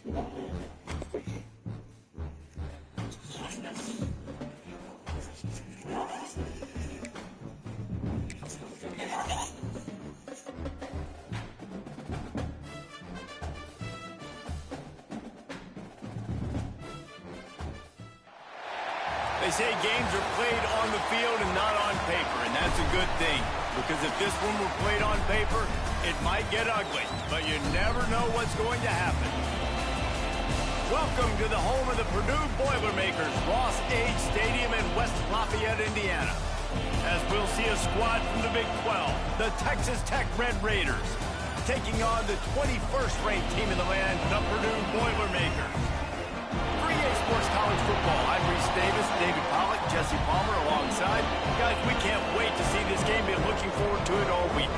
They say games are played on the field and not on paper, and that's a good thing. Because if this one were played on paper, it might get ugly. But you never know what's going to happen. Welcome to the home of the Purdue Boilermakers, Ross Age Stadium in West Lafayette, Indiana. As we'll see a squad from the Big 12, the Texas Tech Red Raiders, taking on the 21st ranked team in the land, the Purdue Boilermakers. Sports College Football. I'm Reese Davis, David Pollack, Jesse Palmer alongside. Guys, we can't wait to see this game. Been looking forward to it all week.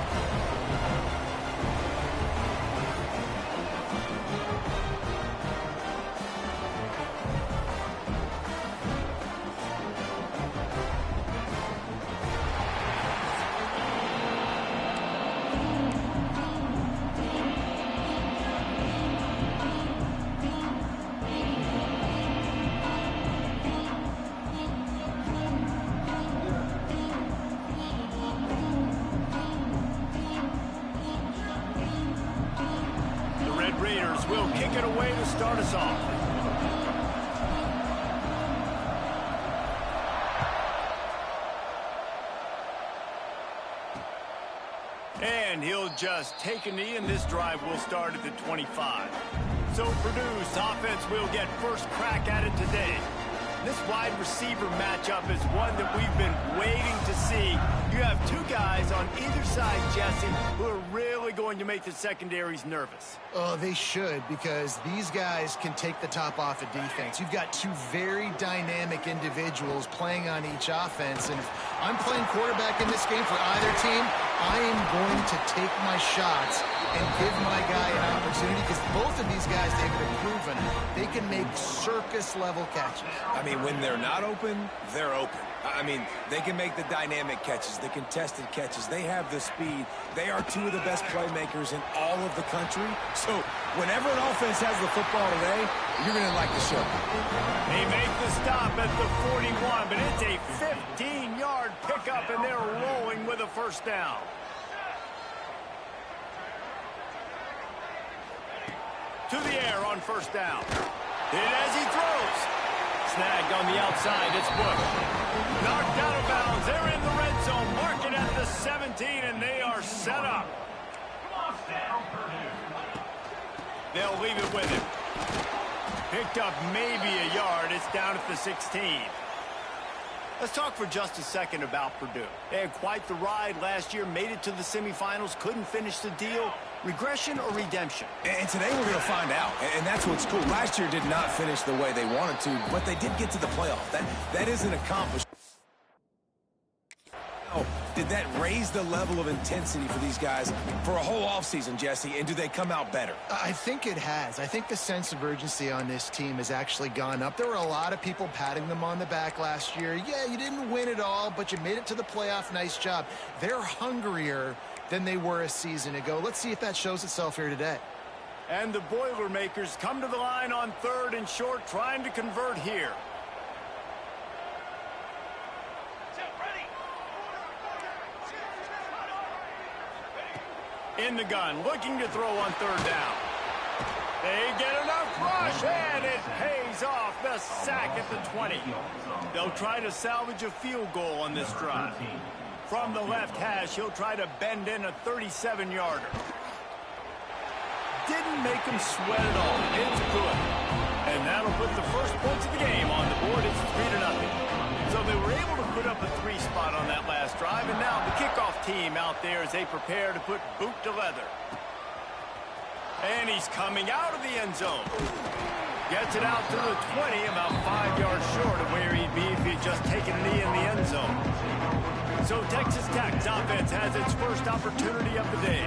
Raiders will kick it away to start us off. And he'll just take a knee, and this drive will start at the 25. So Purdue's offense will get first crack at it today. This wide receiver matchup is one that we've been waiting to see. You have two guys on either side, Jesse, who are really going to make the secondaries nervous. Oh, they should, because these guys can take the top off of defense. You've got two very dynamic individuals playing on each offense, and if I'm playing quarterback in this game for either team, I am going to take my shots and give my guy an opportunity, because both of these guys, David, have proven they can make circus-level catches. I mean, when they're not open, they're open. I mean, they can make the dynamic catches, the contested catches. They have the speed. They are two of the best playmakers in all of the country. So whenever an offense has the football today, you're going to like the show. They make the stop at the 41, but it's a 15-yard pickup, and they're rolling with a first down. To the air on first down. Hit as he throws. Snagged on the outside. It's Bush. Knocked out of bounds. They're in the red zone. Mark it at the 17, and they are set up. They'll leave it with him. Picked up maybe a yard. It's down at the 16. Let's talk for just a second about Purdue. They had quite the ride last year, made it to the semifinals, couldn't finish the deal. Regression or redemption? And today we're going to find out, and that's what's cool. Last year did not finish the way they wanted to, but they did get to the playoff. That is an accomplishment. Oh, did that raise the level of intensity for these guys for a whole offseason, Jesse, and do they come out better? I think it has. I think the sense of urgency on this team has actually gone up. There were a lot of people patting them on the back last year. Yeah, you didn't win it all, but you made it to the playoff. Nice job. They're hungrier than they were a season ago. Let's see if that shows itself here today. And the Boilermakers come to the line on 3rd and short, trying to convert here. In the gun, looking to throw on 3rd down. They get enough rush, and it pays off. The sack at the 20. They'll try to salvage a field goal on this drive. From the left hash, he'll try to bend in a 37-yarder. Didn't make him sweat at all. It's good. And that'll put the first points of the game on the board. It's 3-0. So they were able to put up a 3 spot on that last drive, and now the kickoff team out there as they prepare to put boot to leather. And he's coming out of the end zone. Gets it out to the 20, about 5 yards short of where he'd be if he'd just taken a knee in the end zone. So Texas Tech's offense has its first opportunity of the day.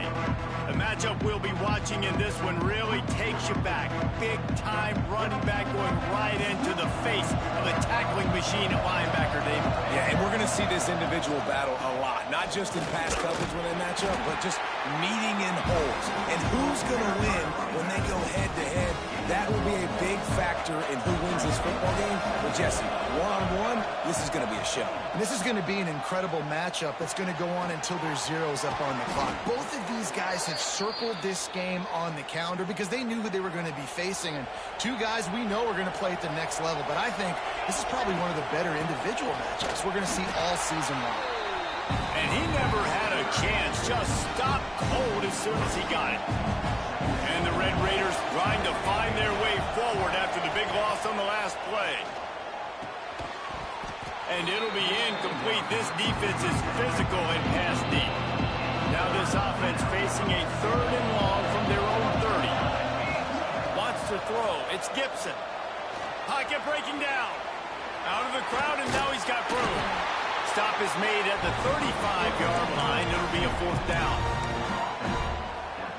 The matchup we'll be watching in this one really takes you back. Big-time running back going right into the face of a tackling machine at linebacker, David. Yeah, and we're going to see this individual battle a lot. Not just in pass coverage when they match up, but just meeting in holes. And who's going to win when they go head-to-head? That will be a big factor in who wins this football game. But, Jesse, one-on-one, this is going to be a show. And this is going to be an incredible matchup that's going to go on until there's zeros up on the clock. Both of these guys have circled this game on the calendar because they knew who they were going to be facing. And two guys we know are going to play at the next level. But I think this is probably one of the better individual matchups we're going to see all season long. And he never had a chance. Just stopped cold as soon as he got it. And the Red Raiders trying to find their way forward after the big loss on the last play. And it'll be incomplete. This defense is physical and pass deep. Now this offense facing a 3rd and long from their own 30. Wants to throw. It's Gibson. Pocket breaking down. Out of the crowd, and now he's got room. Stop is made at the 35-yard line. It'll be a 4th down.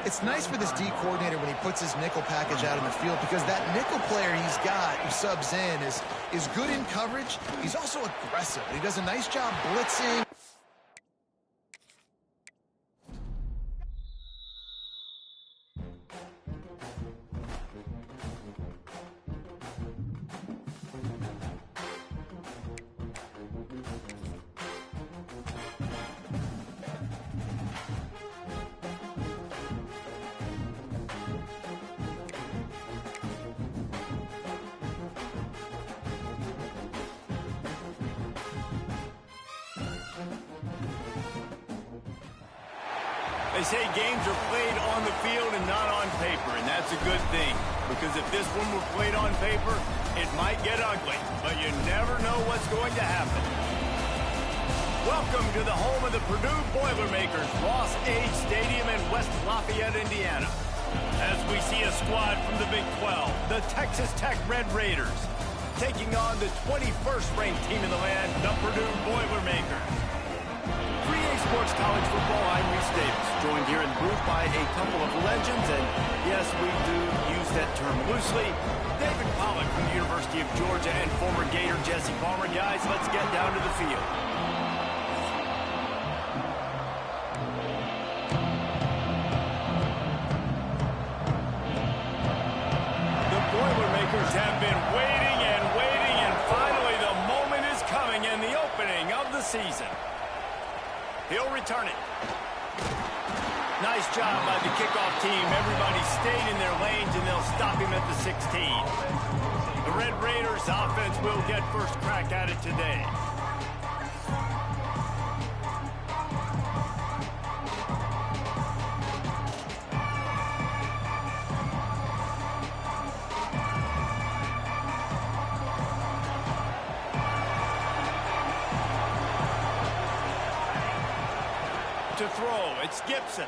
It's nice for this D coordinator when he puts his nickel package out in the field because that nickel player he's got who subs in is good in coverage. He's also aggressive. He does a nice job blitzing. They say games are played on the field and not on paper, and that's a good thing. Because if this one were played on paper, it might get ugly. But you never know what's going to happen. Welcome to the home of the Purdue Boilermakers, Ross Age Stadium in West Lafayette, Indiana. As we see a squad from the Big 12, the Texas Tech Red Raiders, taking on the 21st ranked team in the land, the Purdue Boilermakers. 3A Sports College Football, I'm Reese Davis, joined here in the booth by a couple of legends, and yes, we do use that term loosely. David Pollack from the University of Georgia and former Gator Jesse Palmer. Guys, let's get down to the field. The Boilermakers have been waiting, and finally the moment is coming in the opening of the season. He'll return it. Nice job by the kickoff team. Everybody stayed in their lanes, and they'll stop him at the 16. The Red Raiders offense will get first crack at it today. To throw, it's Gibson.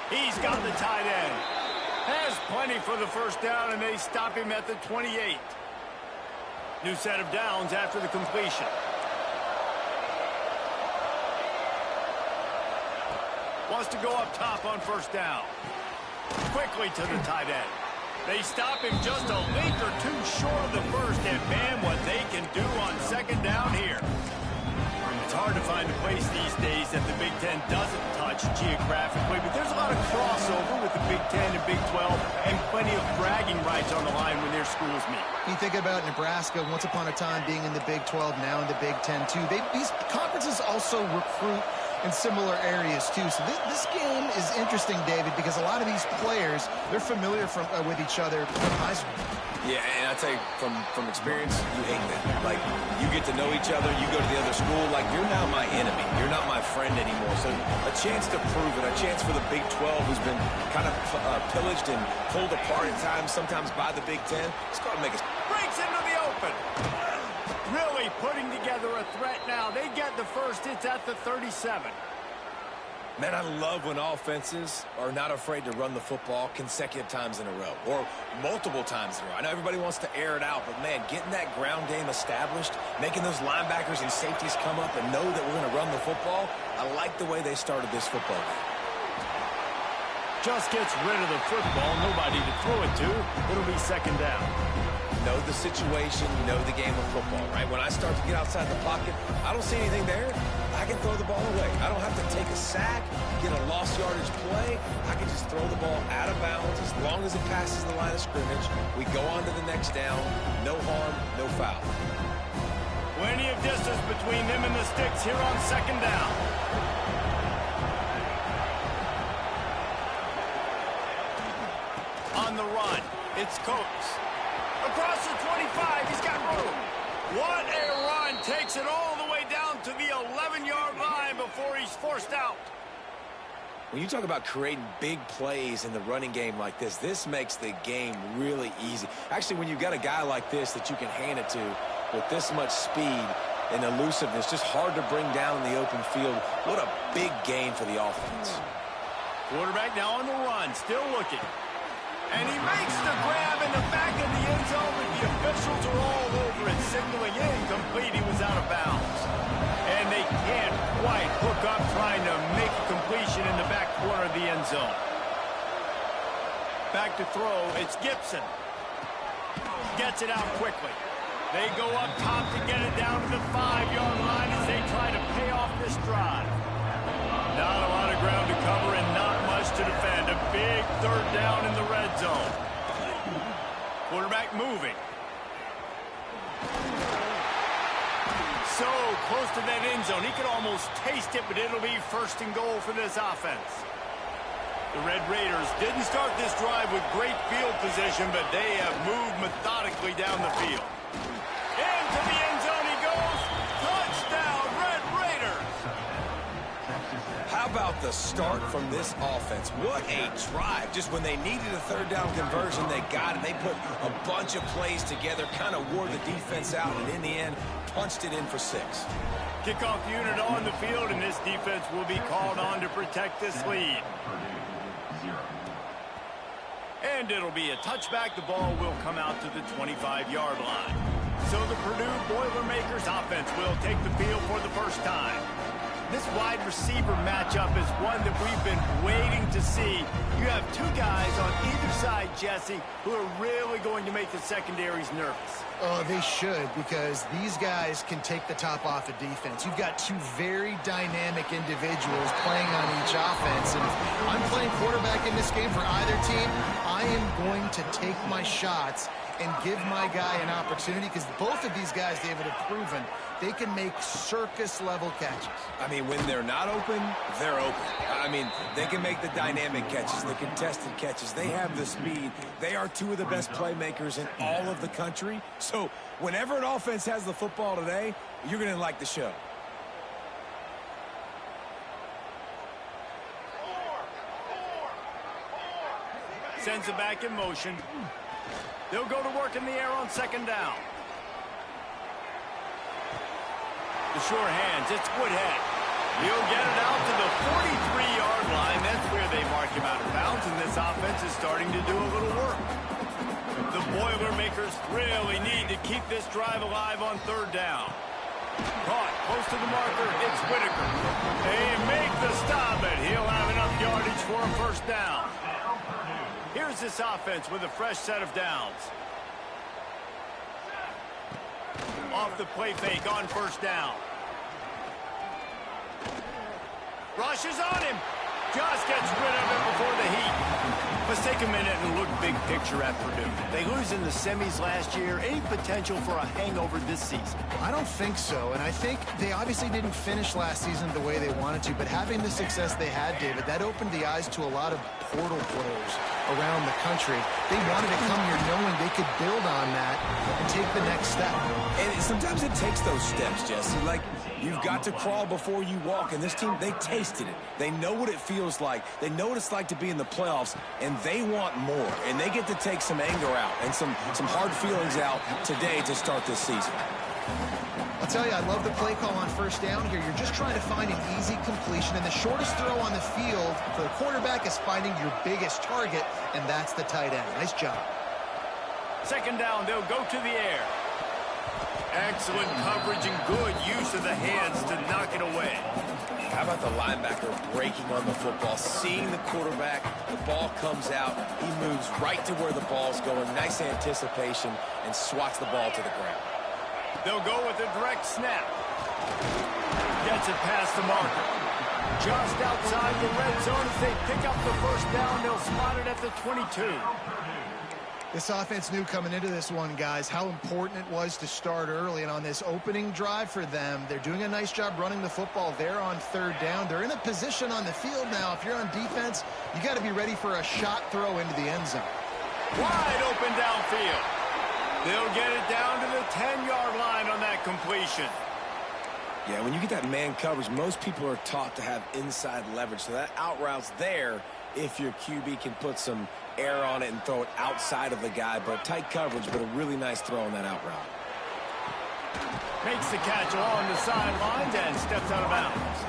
He's got the tight end. Has plenty for the first down, and they stop him at the 28. New set of downs after the completion. Wants to go up top on first down. Quickly to the tight end. They stop him just a link or two short of the first, and man, what they can do on second down here. It's hard to find a place these days that the Big Ten doesn't touch geographically, but there's a lot of crossover with the Big Ten and Big 12 and plenty of bragging rights on the line when their schools meet. You think about Nebraska once upon a time being in the Big 12, now in the Big 10 too. These conferences also recruit in similar areas too. So this game is interesting, David, because a lot of these players, they're familiar with each other from high school. Yeah, and I tell you, from experience, you hate that. Like, you get to know each other, you go to the other school, like, you're now my enemy. You're not my friend anymore. So a chance to prove it, a chance for the Big 12, who's been kind of pillaged and pulled apart at times, sometimes by the Big 10. It's got to make us... Breaks into the open. Really putting together a threat now. They get the first. It's at the 37. Man, I love when offenses are not afraid to run the football consecutive times in a row or multiple times in a row. I know everybody wants to air it out, but, man, getting that ground game established, making those linebackers and safeties come up and know that we're going to run the football, I like the way they started this football game. Just gets rid of the football. Nobody to throw it to. It'll be second down. know the situation, you know the game of football, right? When I start to get outside the pocket, I don't see anything there. I can throw the ball away. I don't have to take a sack, get a lost yardage play. I can just throw the ball out of bounds as long as it passes the line of scrimmage. We go on to the next down. No harm, no foul. Plenty of distance between them and the sticks here on second down. On the run, it's Coates. Across the 25, he's got room. What a run. Takes it all the way down to the 11-yard line before he's forced out. When you talk about creating big plays in the running game like this makes the game really easy. Actually, when you've got a guy like this that you can hand it to with this much speed and elusiveness, just hard to bring down in the open field, what a big gain for the offense. Quarterback now on the run, still looking. And he makes the grab in the back of the end zone, but the officials are all over it, signaling incomplete. He was out of bounds. And they can't quite hook up trying to make a completion in the back corner of the end zone. Back to throw, it's Gibson. Gets it out quickly. They go up top to get it down to the 5-yard line as they try to pay off this drive. Not a lot of ground to cover and not much to defend. A big third down in the red zone. Quarterback moving. So close to that end zone. He could almost taste it, but it'll be first and goal for this offense. The Red Raiders didn't start this drive with great field position, but they have moved methodically down the field. Into the end zone he goes. Touchdown, Red Raiders. How about the start from this offense? What a drive. Just when they needed a third down conversion, they got it. They put a bunch of plays together, kind of wore the defense out, and in the end, punched it in for 6. Kickoff unit on the field, and this defense will be called on to protect this lead. And it'll be a touchback. The ball will come out to the 25-yard line. So the Purdue Boilermakers offense will take the field for the first time. This wide receiver matchup is one that we've been waiting to see. You have two guys on either side, Jesse, who are really going to make the secondaries nervous. Oh, they should, because these guys can take the top off of defense. You've got two very dynamic individuals playing on each offense. And if I'm playing quarterback in this game for either team, I am going to take my shots and give my guy an opportunity, because both of these guys, David, have proven they can make circus-level catches. I mean, when they're not open, they're open. I mean, they can make the dynamic catches, the contested catches. They have the speed. They are two of the best playmakers in all of the country. So whenever an offense has the football today, you're going to like the show. Sends it back in motion. They'll go to work in the air on second down. The sure hands, it's Woodhead. He'll get it out to the 43-yard line. That's where they mark him out of bounds, and this offense is starting to do a little work. The Boilermakers really need to keep this drive alive on third down. Caught close to the marker, it's Whitaker. They make the stop, but he'll have enough yardage for a first down. Here's this offense with a fresh set of downs. Off the play fake on first down. Rushes on him. Just gets rid of it before the heat. Let's take a minute and look big picture at Purdue. They lose in the semis last year. Any potential for a hangover this season? I don't think so, and I think they obviously didn't finish last season the way they wanted to, but having the success they had, David, that opened the eyes to a lot of portal players around the country. They wanted to come here knowing they could build on that and take the next step. And sometimes it takes those steps, Jesse. Like, you've got to crawl before you walk, and this team, they tasted it. They know what it feels like. They know what it's like to be in the playoffs, and they want more. And they get to take some anger out and some hard feelings out today to start this season. I'll tell you, I love the play call on first down here. You're just trying to find an easy completion, and the shortest throw on the field for the quarterback is finding your biggest target, and that's the tight end. Nice job. Second down, they'll go to the air. Excellent coverage and good use of the hands to knock it away. How about the linebacker breaking on the football, seeing the quarterback, the ball comes out, he moves right to where the ball's going, nice anticipation, and swats the ball to the ground. They'll go with a direct snap. Gets it past the marker. Just outside the red zone as they pick up the first down. They'll spot it at the 22. This offense knew coming into this one, guys, how important it was to start early. And on this opening drive for them, they're doing a nice job running the football. They're on third down. They're in a position on the field now. If you're on defense, you got to be ready for a shot throw into the end zone. Wide open downfield. They'll get it down to the 10-yard line on that completion. Yeah, when you get that man coverage, most people are taught to have inside leverage. So that out route's there if your QB can put some air on it and throw it outside of the guy. But tight coverage, but a really nice throw on that out route. Makes the catch along the sidelines and steps out of bounds.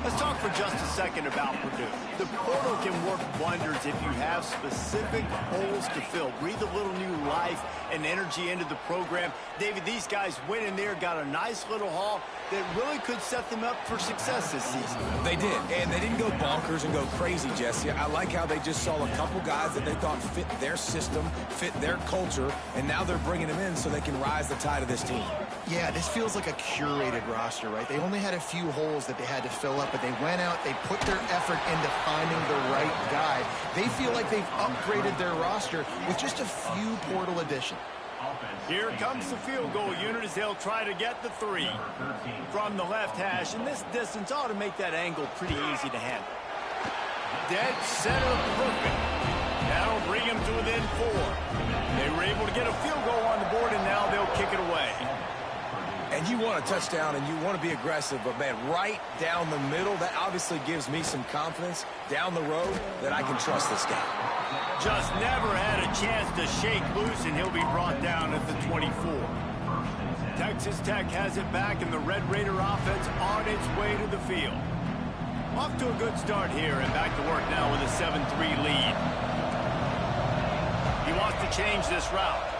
Let's talk for just a second about Purdue. The portal can work wonders if you have specific holes to fill. Breathe a little new life and energy into the program. David, these guys went in there, got a nice little haul that really could set them up for success this season. They did, and they didn't go bonkers and go crazy, Jesse. I like how they just saw a couple guys that they thought fit their system, fit their culture, and now they're bringing them in so they can rise the tide of this team. Yeah, this feels like a curated roster, right? They only had a few holes that they had to fill up, but they went out, they put their effort into finding the right guy. They feel like they've upgraded their roster with just a few portal additions. Here comes the field goal unit as they'll try to get the 3 from the left hash, and this distance ought to make that angle pretty easy to handle. Dead center perfect. That'll bring them to within 4. They were able to get a field goal on the board, and now they'll kick it away. And you want a touchdown and you want to be aggressive, but, man, right down the middle, that obviously gives me some confidence down the road that I can trust this guy. Just never had a chance to shake loose, and he'll be brought down at the 24. Texas Tech has it back, and the Red Raider offense on its way to the field. Off to a good start here, and back to work now with a 7-3 lead. He wants to change this route.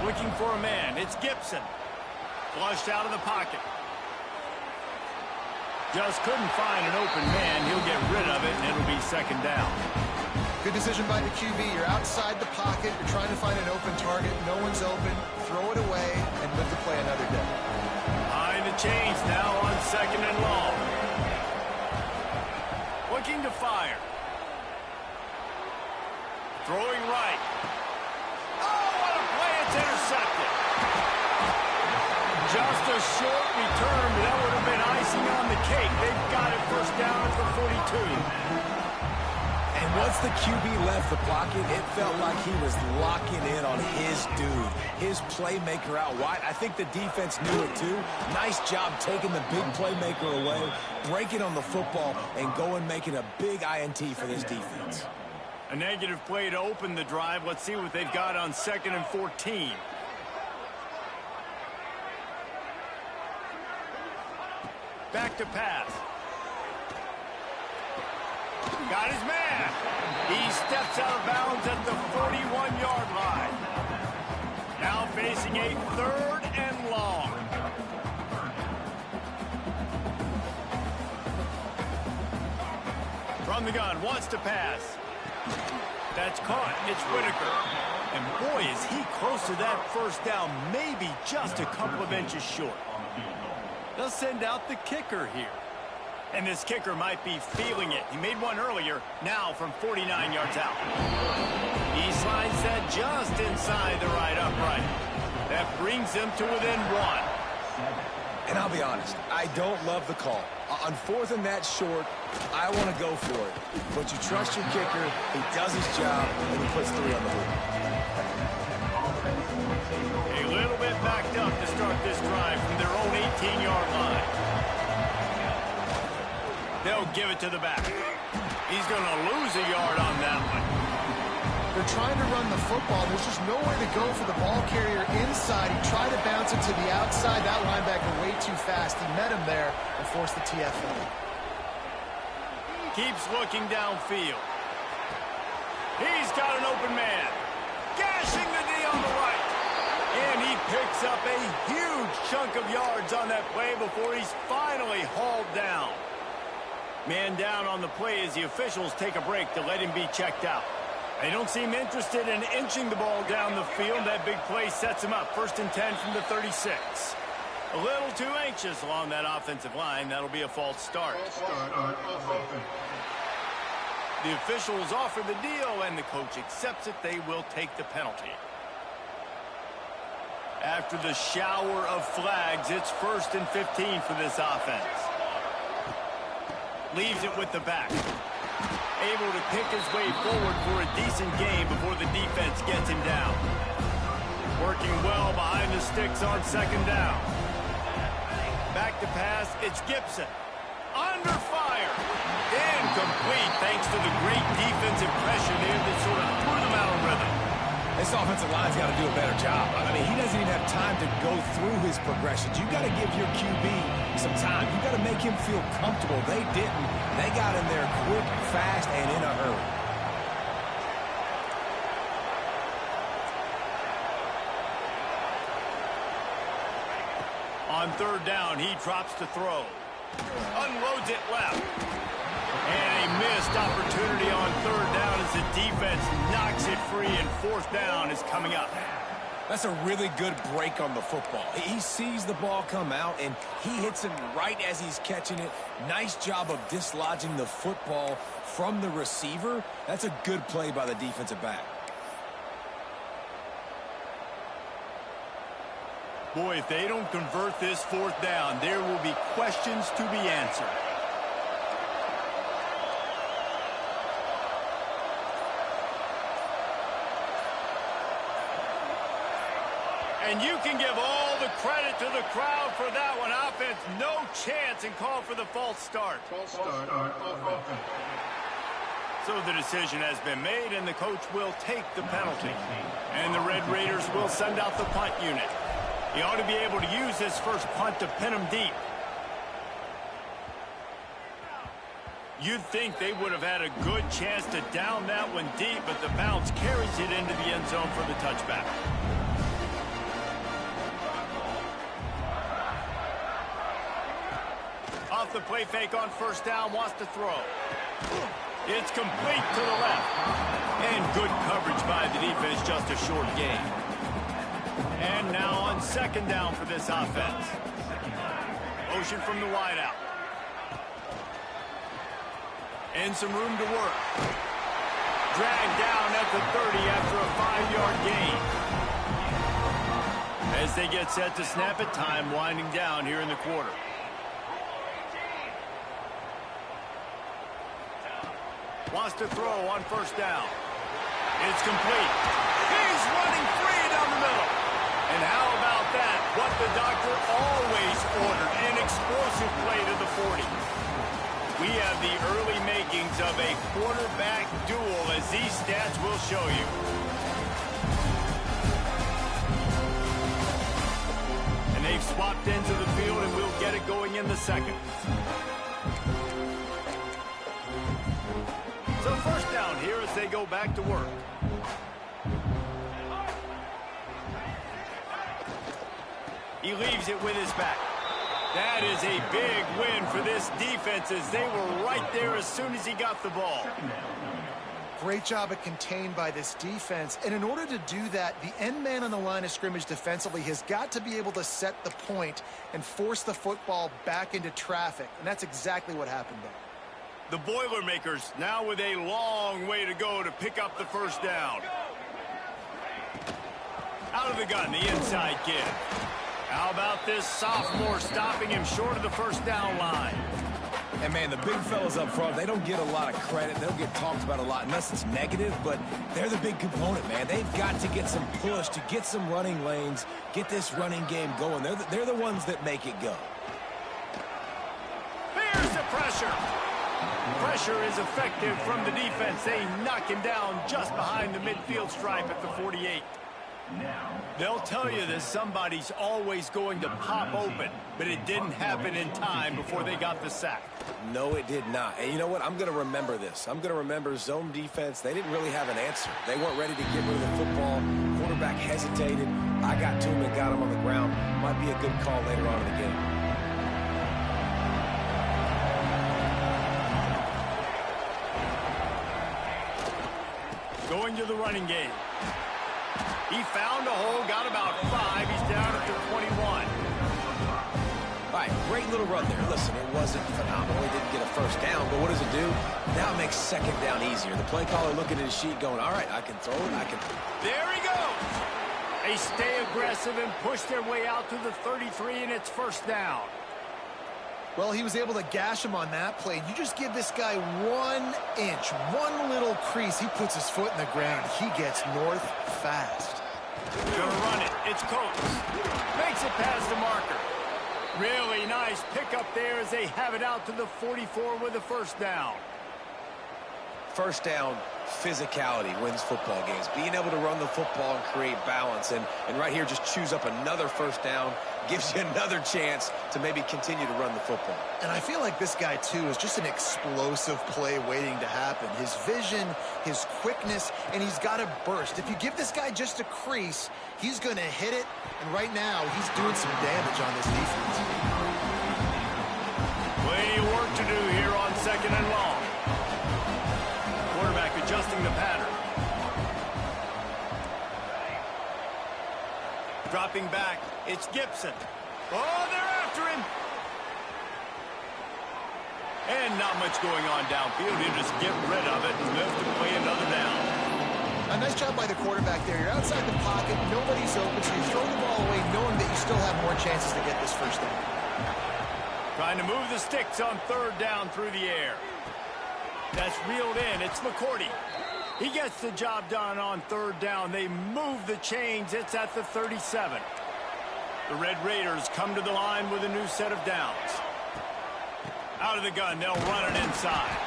Looking for a man. It's Gibson. Flushed out of the pocket. Just couldn't find an open man. He'll get rid of it, and it'll be second down. Good decision by the QB. You're outside the pocket. You're trying to find an open target. No one's open. Throw it away and live to play another day. Behind the chains now on second and long. Looking to fire. Throwing right. Oh, what a play. It's intercepted. Just a short return, but that would have been icing on the cake. They've got it first down at the 42. And once the QB left the pocket, it felt like he was locking in on his dude, his playmaker out wide. I think the defense knew it too. Nice job taking the big playmaker away, breaking on the football, and going making a big INT for this defense. A negative play to open the drive. Let's see what they've got on 2nd and 14. Back to pass. Got his man. He steps out of bounds at the 41-yard line. Now facing a 3rd and long. From the gun, wants to pass. That's caught. It's Whitaker. And boy, is he close to that first down, maybe just a couple of inches short. They'll send out the kicker here. And this kicker might be feeling it. He made one earlier, now from 49 yards out. He slides that just inside the right upright. That brings them to within 1. And I'll be honest, I don't love the call. On 4th and that short, I want to go for it. But you trust your kicker, he does his job, and he puts 3 on the board. A little bit backed up to start this drive from their own 18-yard line. They'll give it to the back. He's going to lose a yard on that one. They're trying to run the football. There's just nowhere to go for the ball carrier inside. He tried to bounce it to the outside. That linebacker way too fast. He met him there and forced the TFL. Keeps looking downfield. He's got an open man. Gashing the knee on the right. And he picks up a huge chunk of yards on that play before he's finally hauled down. Man down on the play as the officials take a break to let him be checked out. They don't seem interested in inching the ball down the field. That big play sets him up. 1st and 10 from the 36. A little too anxious along that offensive line. That'll be a false start. The officials offer the deal, and the coach accepts it. They will take the penalty. After the shower of flags, it's 1st and 15 for this offense. Leaves it with the back. Able to pick his way forward for a decent gain before the defense gets him down. Working well behind the sticks on 2nd down. Back to pass, it's Gibson. Under fire. Incomplete thanks to the great defensive pressure there that sort of threw them out of rhythm. This offensive line's got to do a better job. I mean, he doesn't even have time to go through his progressions. You got to give your QB some time. You got to make him feel comfortable. They didn't. They got in there quick, fast, and in a hurry. On 3rd down, he drops to throw. Unloads it left. And a missed opportunity on 3rd down as the defense knocks it free, and 4th down is coming up. That's a really good break on the football. He sees the ball come out, and he hits him right as he's catching it. Nice job of dislodging the football from the receiver. That's a good play by the defensive back. Boy, if they don't convert this 4th down, there will be questions to be answered. And you can give all the credit to the crowd for that one. Offense, no chance, and call for the false start. So the decision has been made, and the coach will take the penalty. And the Red Raiders will send out the punt unit. He ought to be able to use this first punt to pin him deep. You'd think they would have had a good chance to down that one deep, but the bounce carries it into the end zone for the touchback. Off the play fake on 1st down, wants to throw. It's complete to the left. And good coverage by the defense, just a short gain. And now on 2nd down for this offense. Motion from the wideout. And some room to work. Dragged down at the 30 after a 5-yard gain. As they get set to snap it, time winding down here in the quarter. Wants to throw on 1st down. It's complete. He's running free down the middle. And how about that? What the doctor always ordered, an explosive play to the 40. We have the early makings of a quarterback duel, as these stats will show you. And they've swapped into the field, and we'll get it going in the 2nd. So 1st down here as they go back to work. He leaves it with his back. That is a big win for this defense, as they were right there as soon as he got the ball. Great job of contained by this defense. And in order to do that, the end man on the line of scrimmage defensively has got to be able to set the point and force the football back into traffic. And that's exactly what happened there. The Boilermakers now with a long way to go to pick up the 1st down. Out of the gun, the inside kid. How about this sophomore stopping him short of the 1st down line? And, man, the big fellas up front, they don't get a lot of credit. They'll get talked about a lot unless it's negative, but they're the big component, man. They've got to get some push, to get some running lanes, get this running game going. They're the ones that make it go. There's the pressure. Pressure is effective from the defense. They knock him down just behind the midfield stripe at the 48. They'll tell you that somebody's always going to pop open, but it didn't happen in time before they got the sack. No, it did not. And you know what? I'm going to remember this. I'm going to remember zone defense. They didn't really have an answer. They weren't ready to get rid of the football. Quarterback hesitated. I got to him and got him on the ground. Might be a good call later on in the game. Going to the running game. He found a hole, got about 5. He's down at the 21. All right, great little run there. Listen, it wasn't phenomenal. He didn't get a first down, but what does it do? Now it makes second down easier. The play caller looking at his sheet going, all right, I can throw it, I can... There he goes! They stay aggressive and push their way out to the 33, and it's first down. Well, he was able to gash him on that play. You just give this guy 1 inch, one little crease. He puts his foot in the ground. He gets north fast. Gonna run it. It's Coates. Makes it past the marker. Really nice pickup there as they have it out to the 44 with a first down. First down, physicality wins football games. Being able to run the football and create balance. And right here, just choose up another first down. Gives you another chance to maybe continue to run the football. And I feel like this guy, too, is just an explosive play waiting to happen. His vision, his quickness, and he's got a burst. If you give this guy just a crease, he's going to hit it. And right now, he's doing some damage on this defense. Plenty of work to do here on second and long. Quarterback adjusting the pattern. Dropping back, it's Gibson. Oh, they're after him. And not much going on downfield. He'll just get rid of it and live to play another down. A nice job by the quarterback there. You're outside the pocket, nobody's open, so you throw the ball away knowing that you still have more chances to get this first down. Trying to move the sticks on third down through the air. That's reeled in. It's McCourty. He gets the job done on third down. They move the chains. It's at the 37. The Red Raiders come to the line with a new set of downs. Out of the gun, they'll run it inside.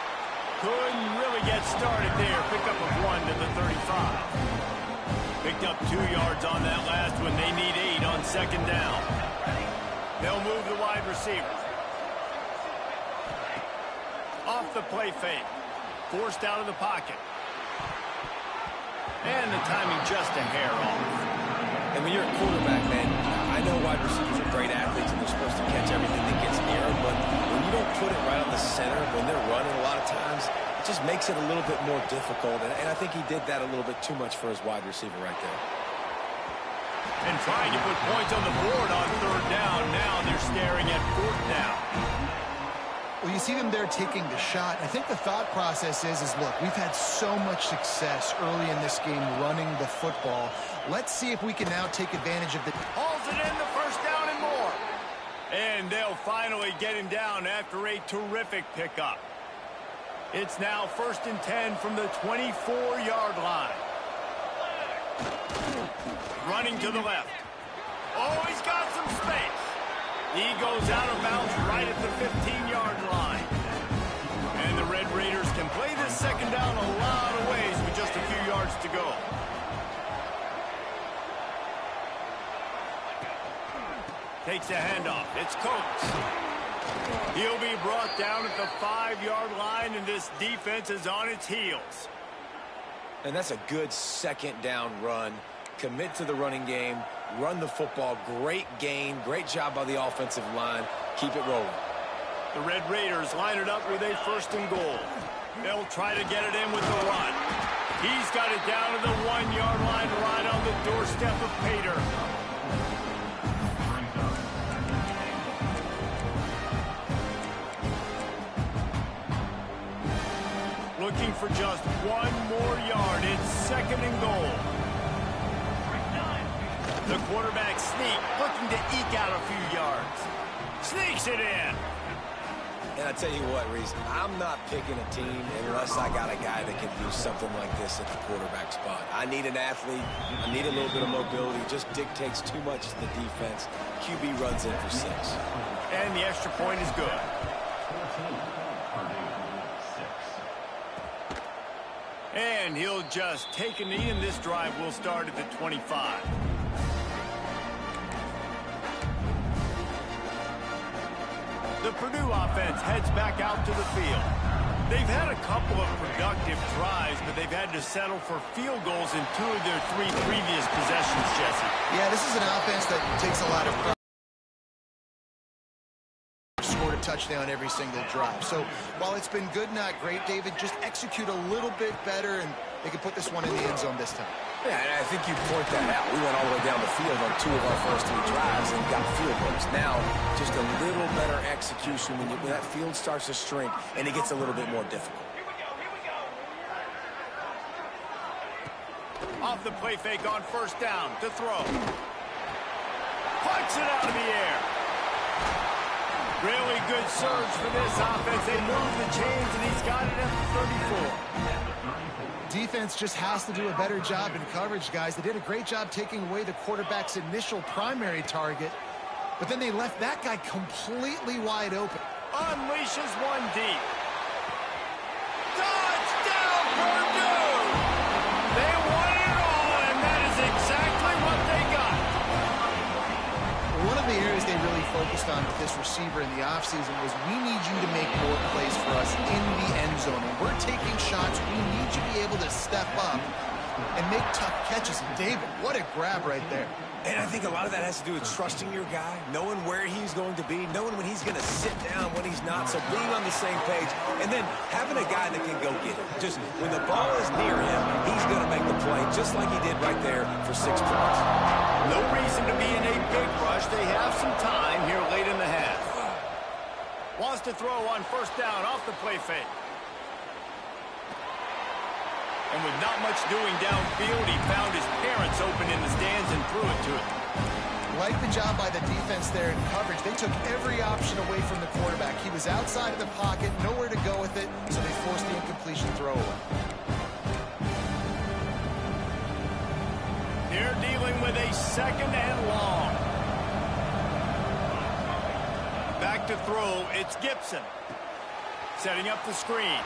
Couldn't really get started there. Pickup of 1 to the 35. Picked up 2 yards on that last one. They need 8 on second down. They'll move the wide receiver. Off the play fake. Forced out of the pocket. And the timing just a hair off. And when you're a quarterback, man, I know wide receivers are great athletes and they're supposed to catch everything that gets near them, but when you don't put it right on the center, when they're running a lot of times, it just makes it a little bit more difficult. And I think he did that a little bit too much for his wide receiver right there. And trying to put points on the board on third down. Now they're staring at fourth down. Well, you see them there taking the shot. I think the thought process is look, we've had so much success early in this game running the football. Let's see if we can now take advantage of the... Hauls it in, the first down and more. And they'll finally get him down after a terrific pickup. It's now 1st and 10 from the 24-yard line. Running to the left. Oh, he's got some space. He goes out of bounds right at the 15-yard line. And the Red Raiders can play this second down a lot of ways with just a few yards to go. Takes a handoff. It's Coates. He'll be brought down at the 5-yard line, and this defense is on its heels. And that's a good second down run. Commit to the running game, run the football, great gain, great job by the offensive line. Keep it rolling. The Red Raiders line it up with a 1st and goal. They'll try to get it in with the run. He's got it down to the 1-yard line right on the doorstep of Pater. Looking for just 1 more yard. It's 2nd and goal. The quarterback sneak, looking to eke out a few yards. Sneaks it in. And I tell you what, Reese, I'm not picking a team unless I got a guy that can do something like this at the quarterback spot. I need an athlete. I need a little bit of mobility. Just dictates too much to the defense. QB runs in for 6. And the extra point is good. And he'll just take a knee, and this drive will start at the 25. The Purdue offense heads back out to the field. They've had a couple of productive tries, but they've had to settle for field goals in 2 of their 3 previous possessions, Jesse. Yeah, this is an offense that takes a lot of pride. Scored a touchdown every single drive. So while it's been good, not great, David, just execute a little bit better, and they can put this one in the end zone this time. Yeah, and I think you point that out. We went all the way down the field on 2 of our first 3 drives and got field goals. Now, just a little better execution when that field starts to shrink and it gets a little bit more difficult. Off the play fake on first down to throw. Punts it out of the air. Really good surge for this offense. They move the chains, and he's got it at the 34. Defense just has to do a better job in coverage, guys. They did a great job taking away the quarterback's initial primary target, but then they left that guy completely wide open. Unleashes one deep. Touchdown, Purdue! They won it all, and that is exactly what they got. One of the areas they really focused on with this receiver in the offseason was, we need you to make more plays for us in the end zone. When we're taking shots, we need you to be able to step up and make tough catches. And David, what a grab right there. And I think a lot of that has to do with trusting your guy, knowing where he's going to be, knowing when he's going to sit down, when he's not, so being on the same page, and then having a guy that can go get it. Just when the ball is near him, he's going to make the play, just like he did right there for 6 points. No reason to be in a big rush. They have some time here late in the half. Wants to throw on first down off the play fake. And with not much doing downfield, he found his parents open in the stands and threw it to him. Like the job by the defense there in coverage. They took every option away from the quarterback. He was outside of the pocket, nowhere to go with it, so they forced the incompletion throwaway. They're dealing with a 2nd and long. Back to throw, it's Gibson. Setting up the screen.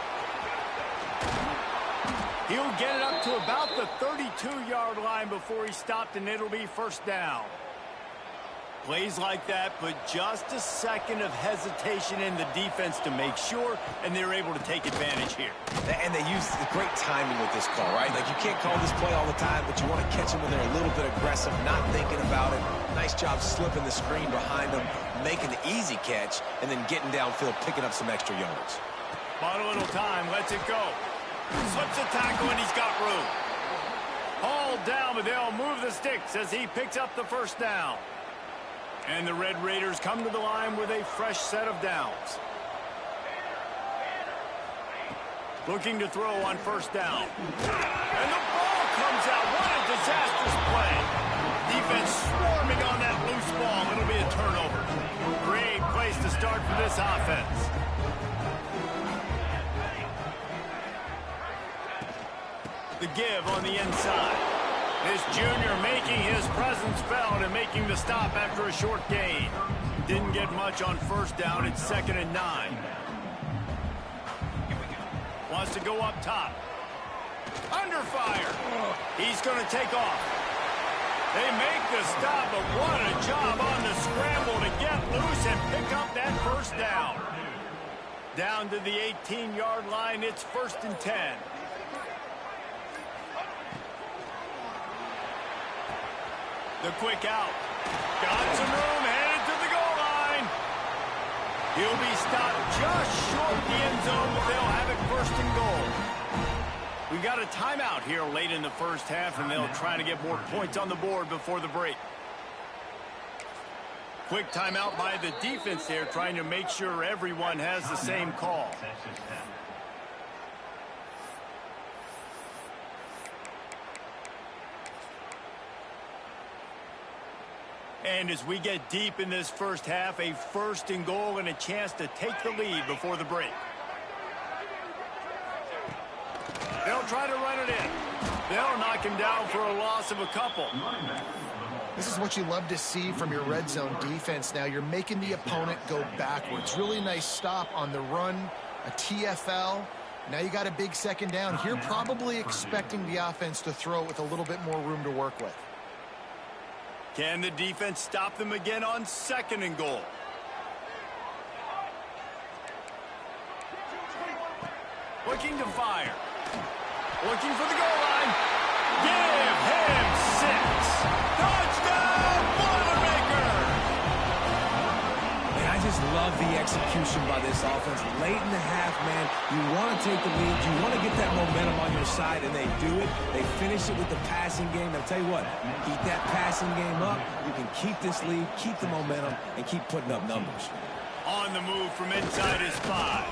He'll get it up to about the 32-yard line before he's stopped, and it'll be first down. Plays like that put just a second of hesitation in the defense to make sure, and they're able to take advantage here. And they use the great timing with this call, right? Like, you can't call this play all the time, but you want to catch them when they're a little bit aggressive, not thinking about it. Nice job slipping the screen behind them, making the easy catch, and then getting downfield, picking up some extra yards. Bought a little time, lets it go. Slips a tackle, and he's got room. Hauled down, but they'll move the sticks as he picks up the first down. And the Red Raiders come to the line with a fresh set of downs. Looking to throw on first down. And the ball comes out. What a disastrous play. Defense swarming on that loose ball. It'll be a turnover. Great place to start for this offense. The give on the inside. This junior making his presence felt and making the stop after a short gain. Didn't get much on first down. It's 2nd and 9. Wants to go up top. Under fire. He's going to take off. They make the stop, but what a job on the scramble to get loose and pick up that first down. Down to the 18-yard line. It's 1st and 10. The quick out. Got some room, headed to the goal line. He'll be stopped just short of the end zone, but they'll have it 1st and goal. We've got a timeout here late in the first half, and they'll try to get more points on the board before the break. Quick timeout by the defense there, trying to make sure everyone has the same call. And as we get deep in this first half, a 1st and goal and a chance to take the lead before the break. They'll try to run it in. They'll knock him down for a loss of a couple. This is what you love to see from your red zone defense now. You're making the opponent go backwards. Really nice stop on the run, a TFL. Now you got a big 2nd down. Here probably expecting the offense to throw it with a little bit more room to work with. Can the defense stop them again on 2nd and goal? Looking to fire. Looking for the goal line. Give him 6. Touchdown, Boilermaker! And I just love the execution by this offense. Late in the half, man, you want to take the lead. You want to get that momentum on your side, and they do it. They finish it with the passing game. I'll tell you what, keep that passing game up. You can keep this lead, keep the momentum, and keep putting up numbers. On the move from inside his 5.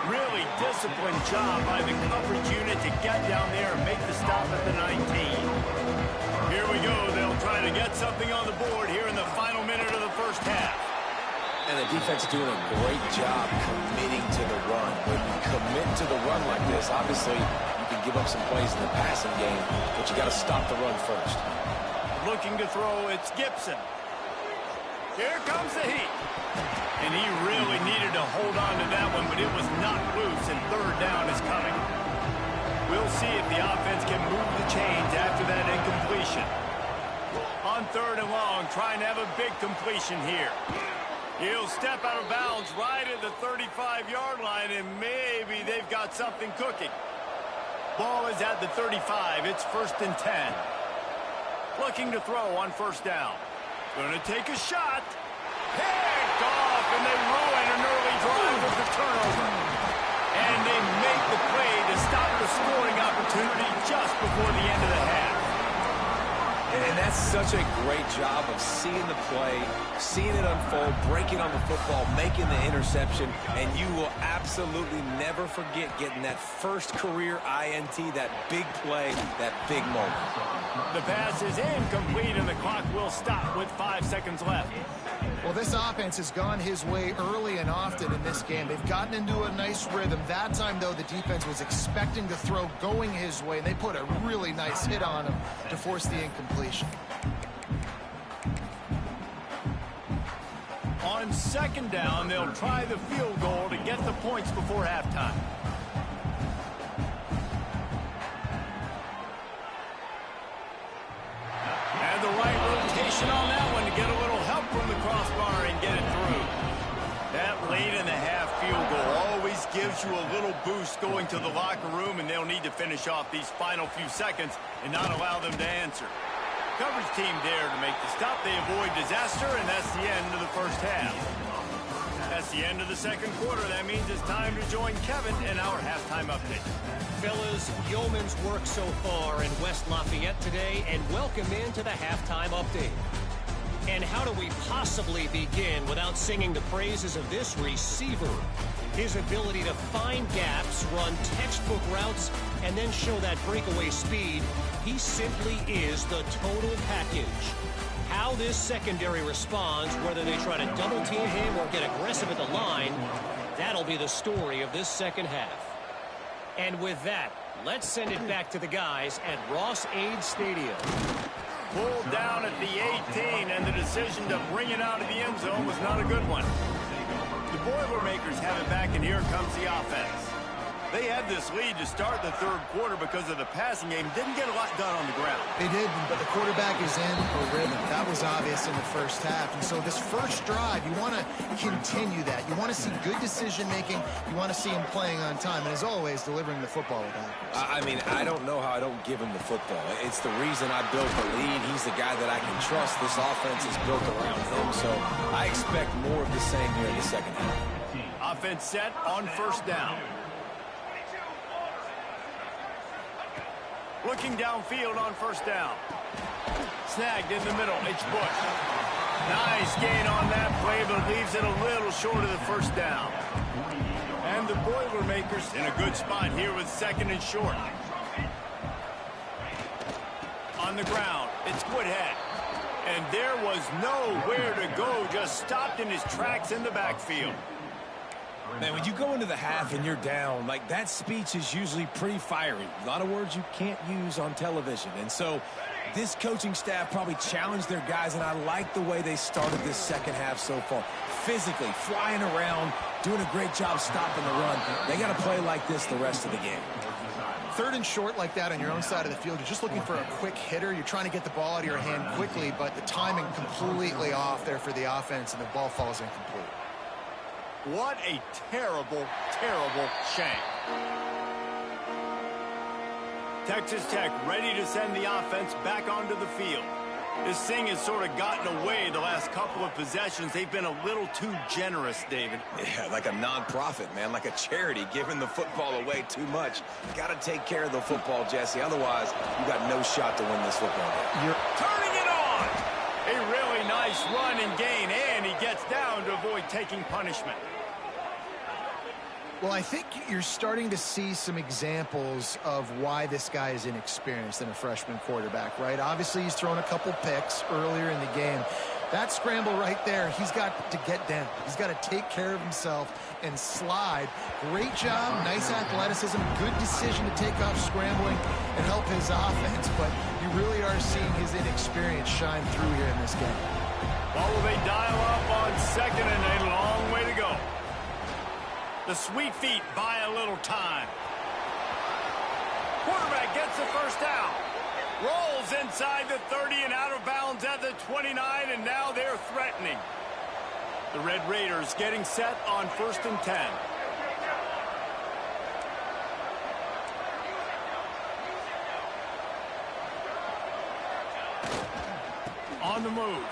Really disciplined job by the coverage unit to get down there and make the stop at the 19. Here we go. They'll try to get something on the board here in the final minute of the first half. And the defense is doing a great job committing to the run. When you commit to the run like this, obviously you can give up some plays in the passing game, but you got to stop the run first. Looking to throw, it's Gibson. Here comes the heat. And he really needed to hold on to that one, but it was not loose, and third down is coming. We'll see if the offense can move the chains after that incompletion. On third and long, trying to have a big completion here. He'll step out of bounds right at the 35-yard line, and maybe they've got something cooking. Ball is at the 35. It's 1st and 10. Looking to throw on first down. Going to take a shot. Picked off, and they ruin an early drive with the turnover. And they make the play to stop the scoring opportunity just before the end of the half. And that's such a great job of seeing the play, seeing it unfold, breaking on the football, making the interception, and you will absolutely never forget getting that first career INT, that big play, that big moment. The pass is incomplete, and the clock will stop with 5 seconds left. Well, this offense has gone his way early and often in this game. They've gotten into a nice rhythm. That time, though, the defense was expecting the throw going his way. They put a really nice hit on him to force the incompletion. On second down, they'll try the field goal to get the points before halftime. And the right rotation on that one to get a little help from the crossbar and get it through. That late in the half field goal always gives you a little boost going to the locker room, and they'll need to finish off these final few seconds and not allow them to answer. Coverage team there to make the stop. They avoid disaster, and that's the end of the first half. That's the end of the second quarter. That means it's time to join Kevin in our halftime update. Fellas, yeoman's work so far in West Lafayette today, and welcome into the halftime update. And how do we possibly begin without singing the praises of this receiver? His ability to find gaps, run textbook routes, and then show that breakaway speed. He simply is the total package. How this secondary responds, whether they try to double team him or get aggressive at the line, that'll be the story of this second half. And with that, let's send it back to the guys at Ross-Ade Stadium. Pulled down at the 18, and the decision to bring it out of the end zone was not a good one. The Boilermakers have it back, and here comes the offense. They had this lead to start the third quarter because of the passing game. Didn't get a lot done on the ground. They did, but the quarterback is in a rhythm. That was obvious in the first half. And so this first drive, you want to continue that. You want to see good decision-making. You want to see him playing on time. And as always, delivering the football with accuracy. I mean, I don't know how I don't give him the football. It's the reason I built the lead. He's the guy that I can trust. This offense is built around him. So I expect more of the same here in the second half. Offense set on first down. Looking downfield on first down. Snagged in the middle. It's Bush. Nice gain on that play, but leaves it a little short of the first down. And the Boilermakers in a good spot here with second and short. On the ground, it's Woodhead. And there was nowhere to go, just stopped in his tracks in the backfield. Man, when you go into the half and you're down, like that speech is usually pretty fiery. A lot of words you can't use on television. And so this coaching staff probably challenged their guys, and I like the way they started this second half so far. Physically, flying around, doing a great job stopping the run. They got to play like this the rest of the game. Third and short like that on your own side of the field, you're just looking for a quick hitter. You're trying to get the ball out of your hand quickly, but the timing completely off there for the offense, and the ball falls incomplete. What a terrible, terrible shame. Texas Tech ready to send the offense back onto the field. This thing has sort of gotten away the last couple of possessions. They've been a little too generous, David. Yeah, like a non-profit, man, like a charity, giving the football away too much. Got to take care of the football, Jesse. Otherwise, you got no shot to win this football game. You're turning it on. A really nice run and gain, and he gets down to avoid taking punishment. Well, I think you're starting to see some examples of why this guy is inexperienced in a freshman quarterback, right? Obviously, he's thrown a couple picks earlier in the game. That scramble right there, he's got to get down. He's got to take care of himself and slide. Great job, nice athleticism, good decision to take off scrambling and help his offense, but you really are seeing his inexperience shine through here in this game. Well, will they dial up on second and a long way to go? The sweet feet buy a little time. Quarterback gets the first down. Rolls inside the 30 and out of bounds at the 29, and now they're threatening. The Red Raiders getting set on 1st and 10. On the move.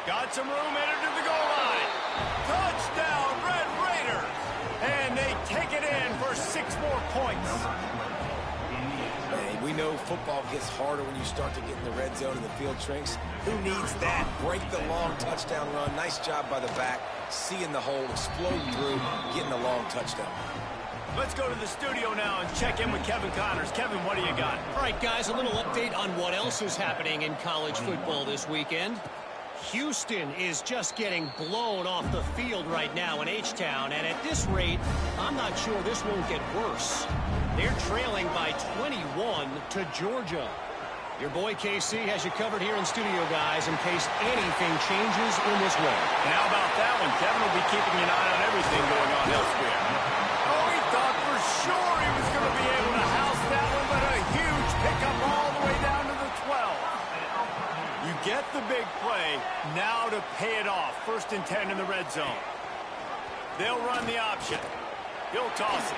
Got some room, headed to the goal line. Touchdown, Red Raiders! And they take it in for 6 more points. Hey, we know football gets harder when you start to get in the red zone and the field shrinks. Who needs that? Break the long touchdown run. Nice job by the back. Seeing the hole, exploding through, getting a long touchdown. Let's go to the studio now and check in with Kevin Connors. Kevin, what do you got? All right, guys, a little update on what else is happening in college football this weekend. Houston is just getting blown off the field right now in H-Town, and at this rate, I'm not sure this won't get worse. They're trailing by 21 to Georgia. Your boy KC has you covered here in studio, guys, in case anything changes in this one. And how about that one? Kevin will be keeping an eye on everything going on elsewhere. Oh, he thought for sure he was going to be able to house that one, but a huge pickup all the way down to the 12. You get the big play, now to pay it off. 1st and 10 in the red zone. They'll run the option. He'll toss it.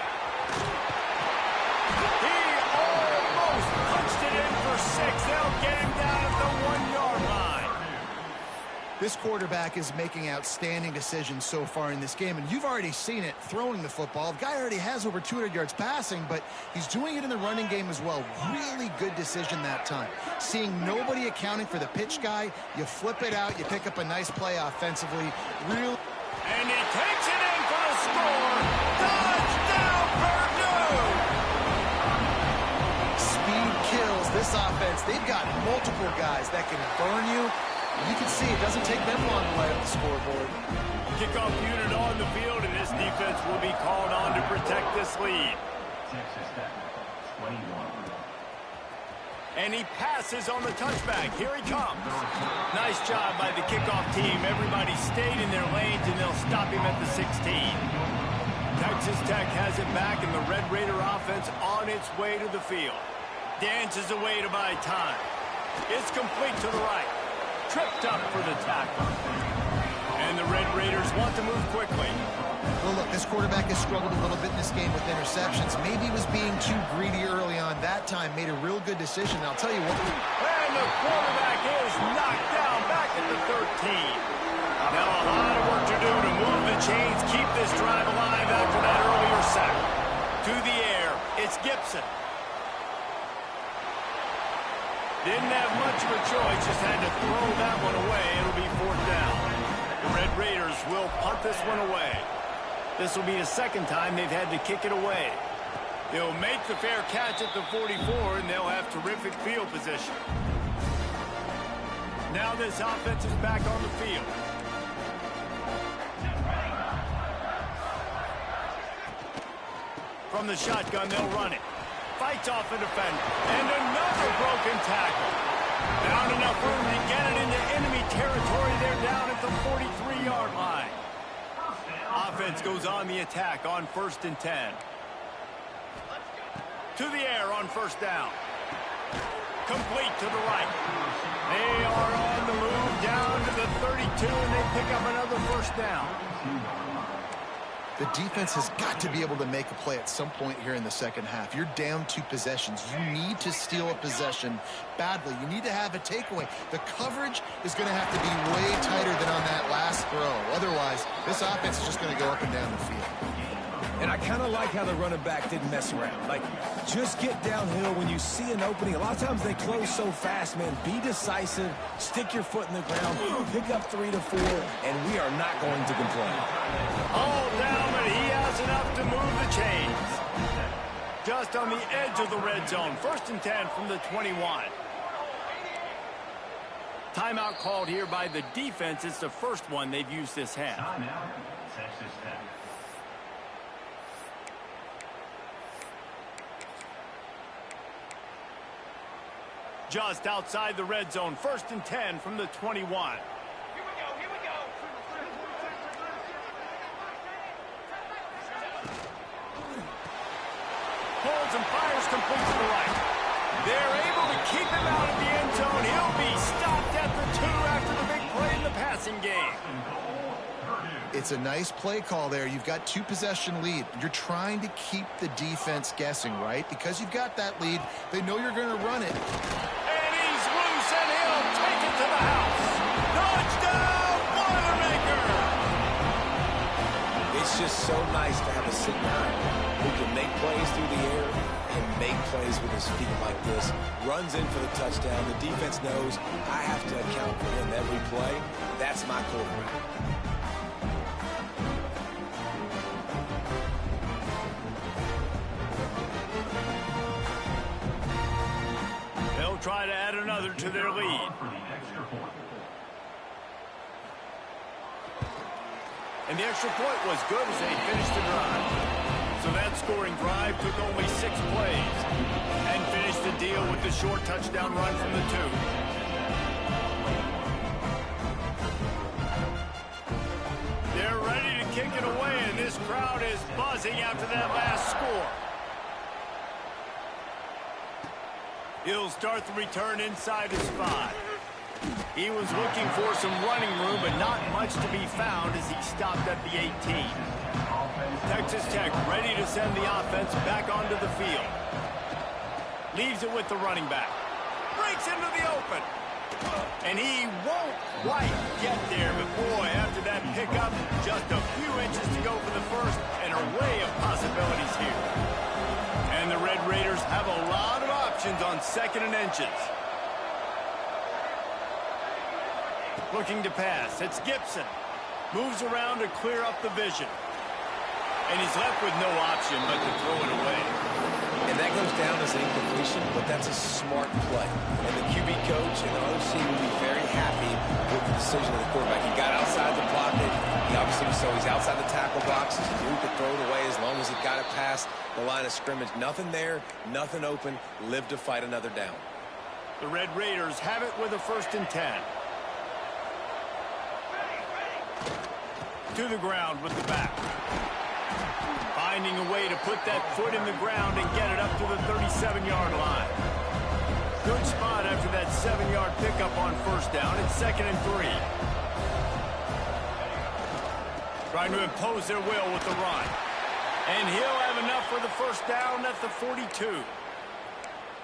He almost punched it in for 6. They'll get him down at the 1-yard line. This quarterback is making outstanding decisions so far in this game, and you've already seen it throwing the football. The guy already has over 200 yards passing, but he's doing it in the running game as well. Really good decision that time. Seeing nobody accounting for the pitch guy, you flip it out, you pick up a nice play offensively. And he takes it in for a score. Touchdown, Purdue! Speed kills this offense. They've got multiple guys that can burn you. You can see it doesn't take them long to light up the scoreboard. Kickoff unit on the field, and this defense will be called on to protect this lead. Texas Tech, 21. And he passes on the touchback. Here he comes. Nice job by the kickoff team. Everybody stayed in their lanes, and they'll stop him at the 16. Texas Tech has it back, and the Red Raider offense on its way to the field. Dances away to buy time. It's complete to the right. Tripped up for the tackle. And the Red Raiders want to move quickly. Well, look, this quarterback has struggled a little bit in this game with interceptions. Maybe he was being too greedy early on. That time made a real good decision. I'll tell you what. And the quarterback is knocked down back at the 13. Now a lot of work to do to move the chains, keep this drive alive after that earlier sack. To the air, it's Gibson. Didn't have much of a choice, just had to throw that one away. It'll be 4th down. The Red Raiders will punt this one away. This will be the 2nd time they've had to kick it away. They'll make the fair catch at the 44, and they'll have terrific field position. Now this offense is back on the field. From the shotgun, they'll run it. Fights off a defender. And another broken tackle. Found enough room to get it into enemy territory. They're down at the 43-yard line. Offense goes on the attack on 1st and 10. To the air on 1st down. Complete to the right. They are on the move down to the 32, and they pick up another 1st down. The defense has got to be able to make a play at some point here in the second half. You're down 2 possessions. You need to steal a possession badly. You need to have a takeaway. The coverage is going to have to be way tighter than on that last throw. Otherwise, this offense is just going to go up and down the field. And I kind of like how the running back didn't mess around. Like, just get downhill when you see an opening. A lot of times they close so fast, man. Be decisive. Stick your foot in the ground. Pick up 3 to 4, and we are not going to complain. All down, but he has enough to move the chains. Just on the edge of the red zone. 1st and 10 from the 21. Timeout called here by the defense. It's the first one they've used this half. Timeout, Texas Tech. Just outside the red zone. 1st and 10 from the 21. Here we go. Pulls and fires complete to the right. They're able to keep him out of the end zone. He'll be stopped at the 2 after the big play in the passing game. It's a nice play call there. You've got 2 possession lead. You're trying to keep the defense guessing, right? Because you've got that lead, they know you're going to run it. And he's loose, and he'll take it to the house. Touchdown, Boilermaker! It's just so nice to have a signature who can make plays through the air and make plays with his feet like this. Runs in for the touchdown. The defense knows I have to account for him every play. That's my quarterback. They'll try to add another to their lead. And the extra point was good as they finished the drive. So that scoring drive took only 6 plays and finished the deal with the short touchdown run from the 2. They're ready to kick it away, and this crowd is buzzing after that last score. He'll start the return inside his 5. He was looking for some running room, but not much to be found as he stopped at the 18. Texas Tech ready to send the offense back onto the field. Leaves it with the running back. Breaks into the open. And he won't quite get there, but boy, after that pickup, just a few inches to go for the first, and an array of possibilities here. And the Red Raiders have a lot of options on 2nd and inches. Looking to pass. It's Gibson. Moves around to clear up the vision. And he's left with no option but to throw it away. And that goes down as an incompletion, but that's a smart play. And the QB coach and the OC will be very happy with the decision of the quarterback. He got outside the pocket. He obviously so he's outside the tackle boxes. He knew he could throw it away as long as he got it past the line of scrimmage. Nothing there, nothing open. Live to fight another down. The Red Raiders have it with a 1st and 10. To the ground with the back. Finding a way to put that foot in the ground and get it up to the 37-yard line. Good spot after that 7-yard pickup on 1st down. It's 2nd and 3. Trying to impose their will with the run. And he'll have enough for the 1st down at the 42.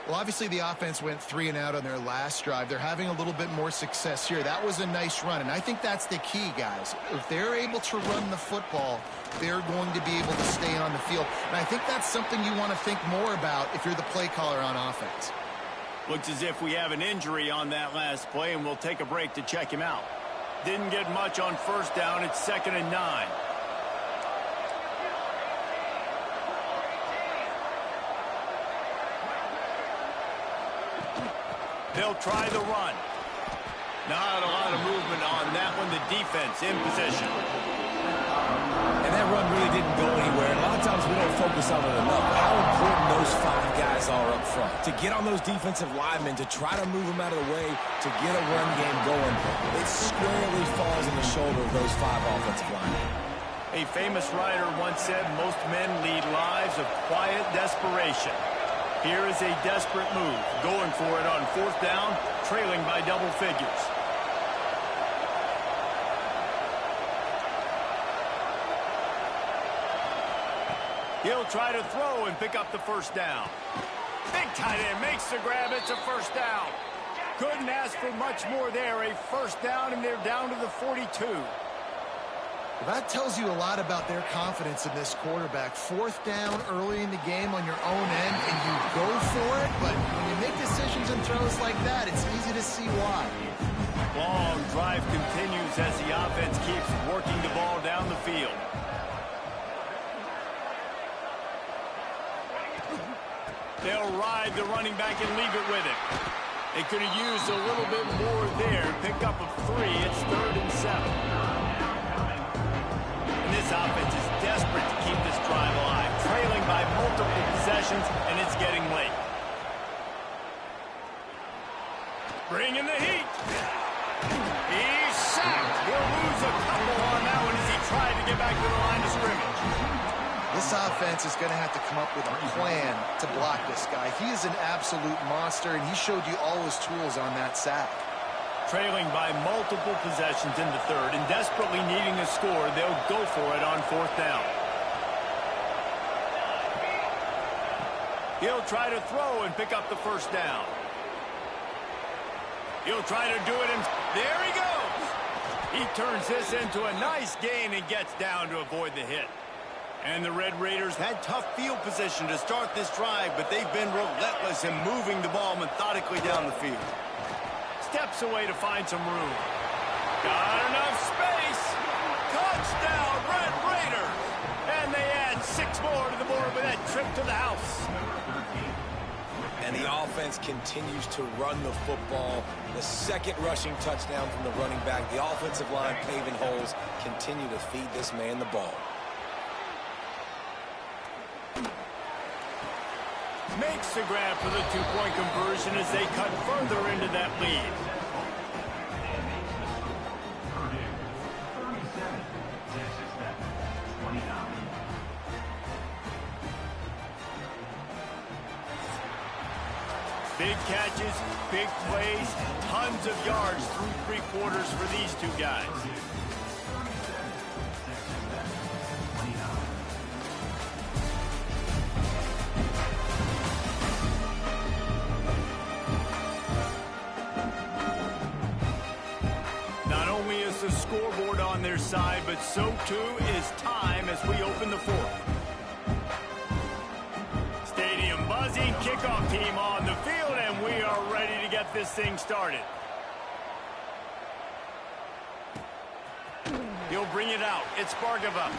Well, obviously the offense went 3 and out on their last drive. They're having a little bit more success here. That was a nice run, and I think that's the key, guys. If they're able to run the football, they're going to be able to stay on the field. And I think that's something you want to think more about if you're the play caller on offense. Looks as if we have an injury on that last play, and we'll take a break to check him out. Didn't get much on 1st down. It's 2nd and 9. They'll try the run. Not a lot of movement on that one. The defense in position. And that run really didn't go anywhere. A lot of times we don't focus on it enough. How important those 5 guys are up front. To get on those defensive linemen, to try to move them out of the way, to get a run game going, it squarely falls on the shoulder of those 5 offensive linemen. A famous writer once said, most men lead lives of quiet desperation. Here is a desperate move, going for it on 4th down, trailing by double figures. He'll try to throw and pick up the first down. Big tight end makes the grab. It's a first down. Couldn't ask for much more there. A first down, and they're down to the 42. Well, that tells you a lot about their confidence in this quarterback. Fourth down early in the game on your own end, and you go for it. But when you make decisions and throws like that, it's easy to see why. Long drive continues as the offense keeps working the ball down the field. They'll ride the running back and leave it with him. They could have used a little bit more there. Pick up a 3. It's 3rd and 7. And this offense is desperate to keep this drive alive, trailing by multiple possessions, and it's getting late. Bringing the heat. He's sacked. He'll lose a couple on that one as he tried to get back to the line of scrimmage. This offense is going to have to come up with a plan to block this guy. He is an absolute monster, and he showed you all his tools on that sack. Trailing by multiple possessions in the 3rd and desperately needing a score, they'll go for it on 4th down. He'll try to throw and pick up the first down. He'll try to do it, and there he goes. He turns this into a nice gain and gets down to avoid the hit. And the Red Raiders had tough field position to start this drive, but they've been relentless in moving the ball methodically down the field. Steps away to find some room. Got enough space. Touchdown, Red Raiders. And they add 6 more to the board with that trip to the house. And the offense continues to run the football. The second rushing touchdown from the running back. The offensive line paving holes continue to feed this man the ball. Makes the grab for the 2-point conversion as they cut further into that lead. Purdue, 37, Texas Tech, 29. Big catches, big plays, tons of yards through 3 quarters for these two guys. The scoreboard on their side, but so too is time as we open the 4th. Stadium buzzing, kickoff team on the field, and we are ready to get this thing started. He'll bring it out. It's Bargava.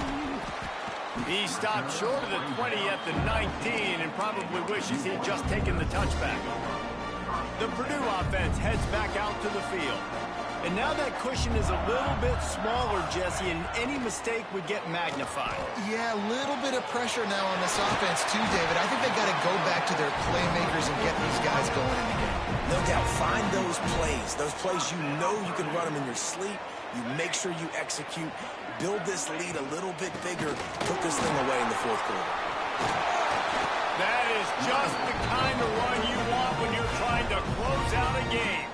He stopped short of the 20 at the 19 and probably wishes he'd just taken the touchback. The Purdue offense heads back out to the field. And now that cushion is a little bit smaller, Jesse, and any mistake would get magnified. Yeah, a little bit of pressure now on this offense too, David. I think they got to go back to their playmakers and get these guys going in the game. No doubt. Find those plays you know you can run them in your sleep. You make sure you execute. Build this lead a little bit bigger. Put this thing away in the 4th quarter. That is just the kind of run you want when you're trying to close out a game.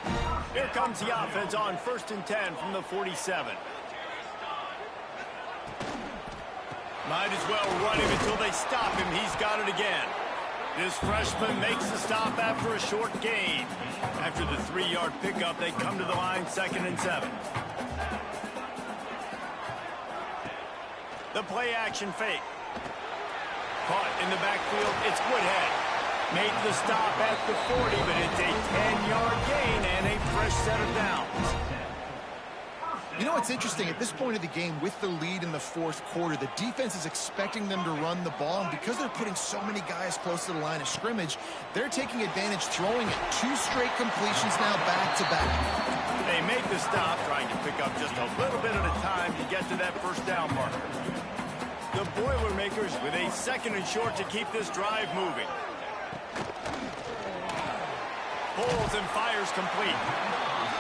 Here comes the offense on 1st and 10 from the 47. Might as well run him until they stop him. He's got it again. This freshman makes the stop after a short gain. After the 3-yard pickup, they come to the line 2nd and 7. The play action fake. Caught in the backfield, it's Woodhead. Made the stop at the 40, but it's a 10-yard gain and a fresh set of downs. You know what's interesting? At this point of the game, with the lead in the 4th quarter, the defense is expecting them to run the ball, and because they're putting so many guys close to the line of scrimmage, they're taking advantage, throwing it. 2 straight completions now back-to-back. They make the stop, trying to pick up just a little bit at a time to get to that first down marker. The Boilermakers with a 2nd and short to keep this drive moving. Pulls and fires complete.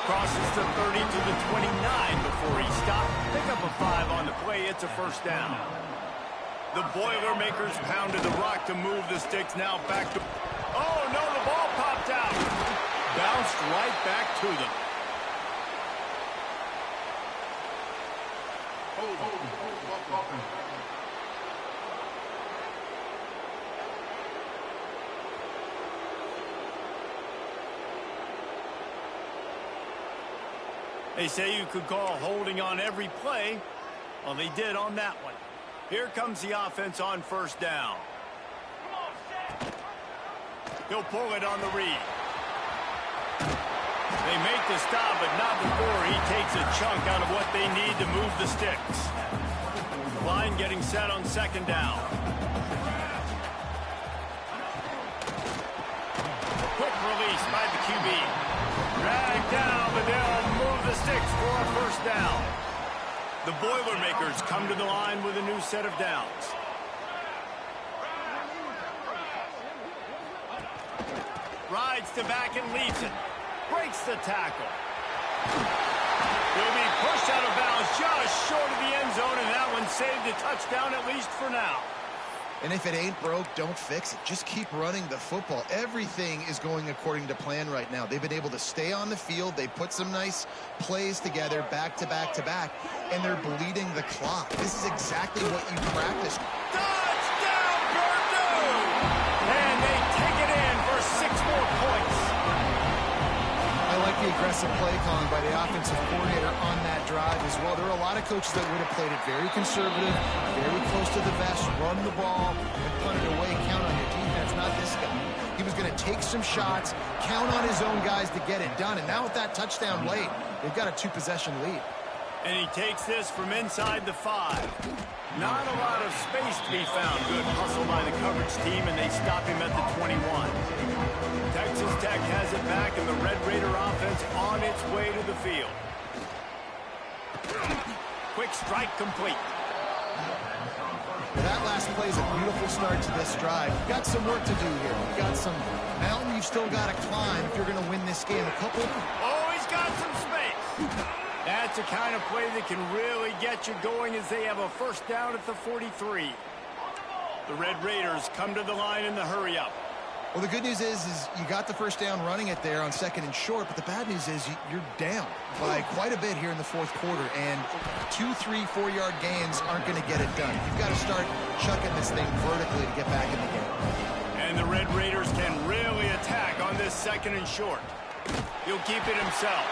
Crosses the 30 to the 29 before he stopped. Pick up a 5 on the play. It's a first down. The Boilermakers pounded the rock to move the sticks. Now back to... Oh, no, the ball popped out. Bounced right back to them. They say you could call holding on every play. Well, they did on that one. Here comes the offense on first down. He'll pull it on the read. They make the stop, but not before he takes a chunk out of what they need to move the sticks. Line getting set on second down. Quick release by the QB. Dragged down, but they'll move the sticks for a first down. The Boilermakers come to the line with a new set of downs. Rides to back and leads it. Breaks the tackle. He'll be pushed out of bounds just short of the end zone, and that one saved a touchdown at least for now. And if it ain't broke, don't fix it. Just keep running the football. Everything is going according to plan right now. They've been able to stay on the field. They put some nice plays together back to back to back, and they're bleeding the clock. This is exactly what you practice. Touchdown, Purdue! And they take it in for 6 more points. I like the aggressive play calling by the offensive coordinator on that drive as well. There are a lot of coaches that would have played it very conservative, very close to the vest, run the ball, and punt it away, count on your defense. Not this guy. He was going to take some shots, count on his own guys to get it done. And now with that touchdown late, they've got a 2-possession lead. And he takes this from inside the 5. Not a lot of space to be found. Good hustle by the coverage team, and they stop him at the 21. Texas Tech has it back, and the Red Raider offense on its way to the field. Quick strike complete. That last play is a beautiful start to this drive. You've got some work to do here. You've got some mountain you've still got to climb if you're going to win this game. Oh, he's got some space. That's the kind of play that can really get you going as they have a first down at the 43. The Red Raiders come to the line in the hurry-up. Well, the good news is you got the first down running it there on second and short, but the bad news is you're down by quite a bit here in the fourth quarter, and 2, 3, 4-yard gains aren't going to get it done. You've got to start chucking this thing vertically to get back in the game. And the Red Raiders can really attack on this second and short. He'll keep it himself.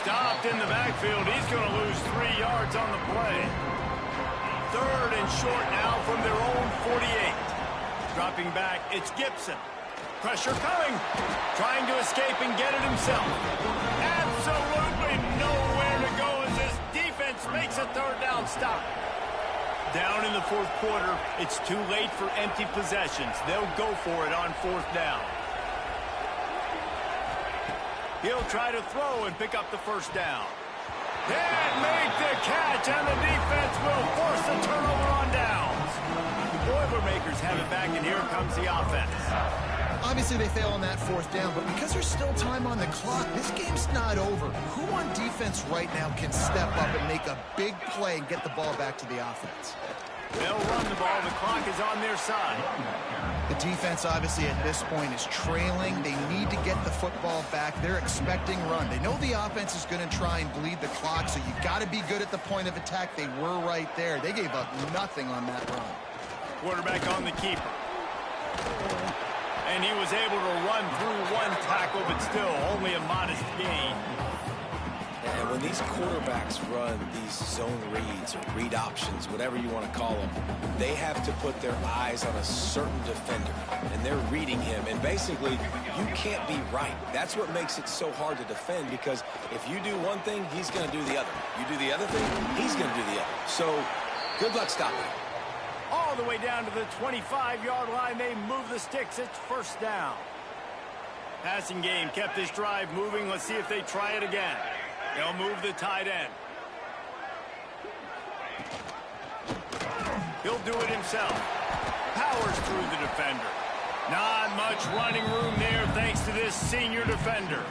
Stopped in the backfield. He's going to lose 3 yards on the play. Third and short now from their own 48. Dropping back, it's Gibson. Pressure coming. Trying to escape and get it himself. Absolutely nowhere to go as this defense makes a third down stop. Down in the fourth quarter, it's too late for empty possessions. They'll go for it on fourth down. He'll try to throw and pick up the first down. And make the catch, and the defense will force a turnover on downs. The Boilermakers have it back, and here comes the offense. Obviously, they fail on that fourth down, but because there's still time on the clock, this game's not over. Who on defense right now can step up and make a big play and get the ball back to the offense? They'll run the ball. The clock is on their side. The defense, obviously, at this point is trailing. They need to get the football back. They're expecting run. They know the offense is going to try and bleed the clock, so you've got to be good at the point of attack. They were right there. They gave up nothing on that run. Quarterback on the keeper. And he was able to run through 1 tackle, but still only a modest gain. And when these quarterbacks run these zone reads or read options, whatever you want to call them, they have to put their eyes on a certain defender, and they're reading him. And basically, you can't be right. That's what makes it so hard to defend, because if you do one thing, he's going to do the other. You do the other thing, he's going to do the other. So good luck stopping him. All the way down to the 25-yard line, they move the sticks. It's first down. Passing game kept this drive moving. Let's see if they try it again. They'll move the tight end. He'll do it himself. Powers through the defender. Not much running room there thanks to this senior defender.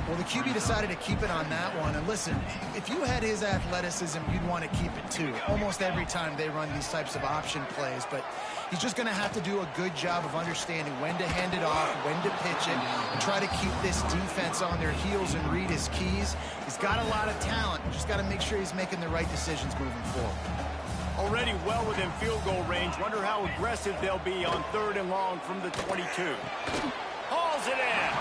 Well, the QB decided to keep it on that one. And listen, if you had his athleticism, you'd want to keep it too. Almost every time they run these types of option plays. But he's just going to have to do a good job of understanding when to hand it off, when to pitch it, and try to keep this defense on their heels and read his keys. He's got a lot of talent. Just got to make sure he's making the right decisions moving forward. Already well within field goal range. Wonder how aggressive they'll be on 3rd and long from the 22. Hauls it in.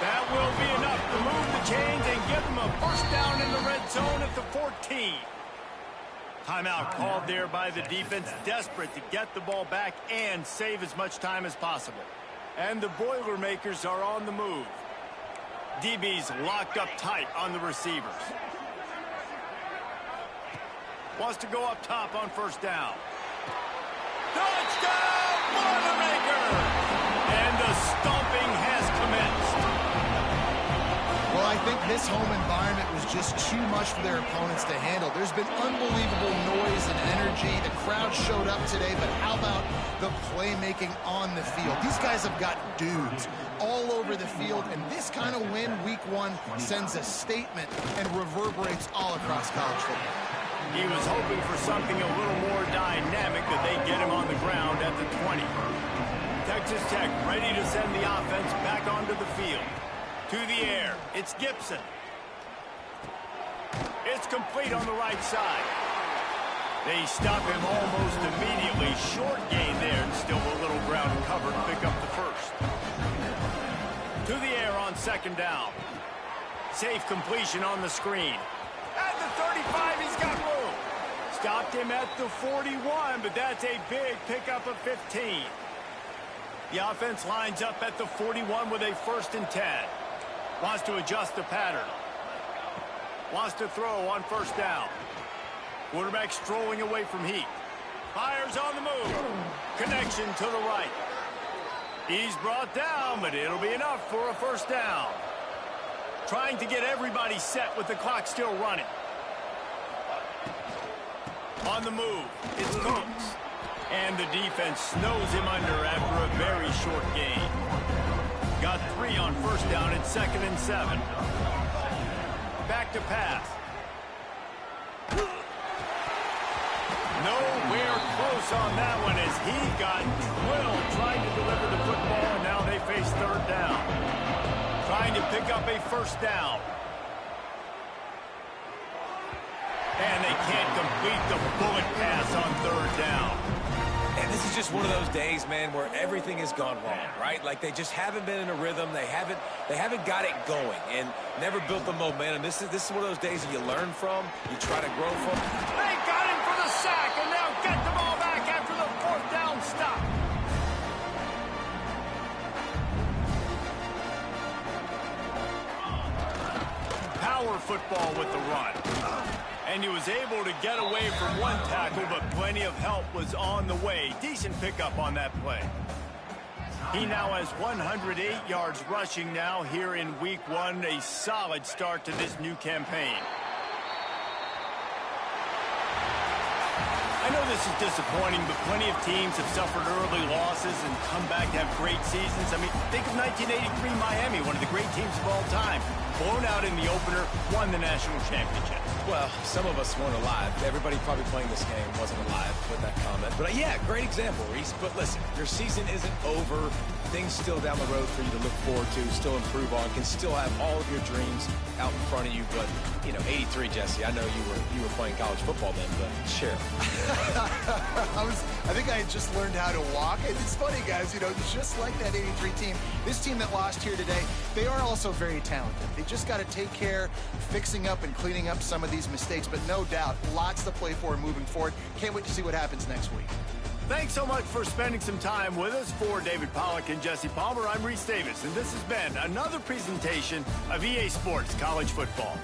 That will be enough to move the chains and give them a first down in the red zone at the 14. Timeout called there by the defense, desperate to get the ball back and save as much time as possible. And the Boilermakers are on the move. DB's locked up tight on the receivers. Wants to go up top on first down. Touchdown, Boilermakers! And the stomping has commenced. Well, I think this home environment was just too much for their opponents to handle. There's been unbelievable noise and energy. The crowd showed up today, but how about the playmaking on the field? These guys have got dudes all over the field, and this kind of win week one sends a statement and reverberates all across college football. He was hoping for something a little more dynamic, that they get him on the ground at the 20. Texas Tech ready to send the offense back onto the field. To the air, it's Gibson. It's complete on the right side. They stop him almost immediately. Short gain there, and still a little ground cover to pick up the first. To the air on second down. Safe completion on the screen. At the 35, he's got room. Stopped him at the 41, but that's a big pickup of 15. The offense lines up at the 41 with a 1st and 10. Wants to adjust the pattern. Wants to throw on first down. Quarterback strolling away from heat. Fires on the move. Connection to the right. He's brought down, but it'll be enough for a first down. Trying to get everybody set with the clock still running. On the move, it's Cooks. And the defense snows him under after a very short gain. Got 3 on first down at 2nd and 7. Back to pass. Nowhere close on that one as he got drilled trying to deliver the football, and now they face 3rd down. Trying to pick up a first down. And they can't complete the bullet pass on 3rd down. And this is just one of those days, man, where everything has gone wrong, right? Like they just haven't been in a rhythm. They haven't got it going and never built the momentum. This is one of those days that you learn from, you try to grow from. They got him for the sack and now get the ball back after the 4th down stop. Power football with the run. And he was able to get away from one tackle, but plenty of help was on the way. Decent pickup on that play. He now has 108 yards rushing now here in week one. A solid start to this new campaign. I know this is disappointing, but plenty of teams have suffered early losses and come back to have great seasons. I mean, think of 1983 Miami, one of the great teams of all time. Blown out in the opener, won the national championship. Well, some of us weren't alive. Everybody probably playing this game wasn't alive with that comment. But yeah, great example, Reese. But listen, your season isn't over. Things still down the road for you to look forward to, still improve on, can still have all of your dreams out in front of you. But, you know, 83, Jesse, I know you were playing college football then, but share. I think I had just learned how to walk. And it's funny, guys, you know, just like that 83 team, this team that lost here today, they are also very talented. They just got to take care, fixing up and cleaning up some of these mistakes. But no doubt, lots to play for moving forward. Can't wait to see what happens next week. Thanks so much for spending some time with us. For David Pollack and Jesse Palmer, I'm Reese Davis, and this has been another presentation of EA Sports College Football.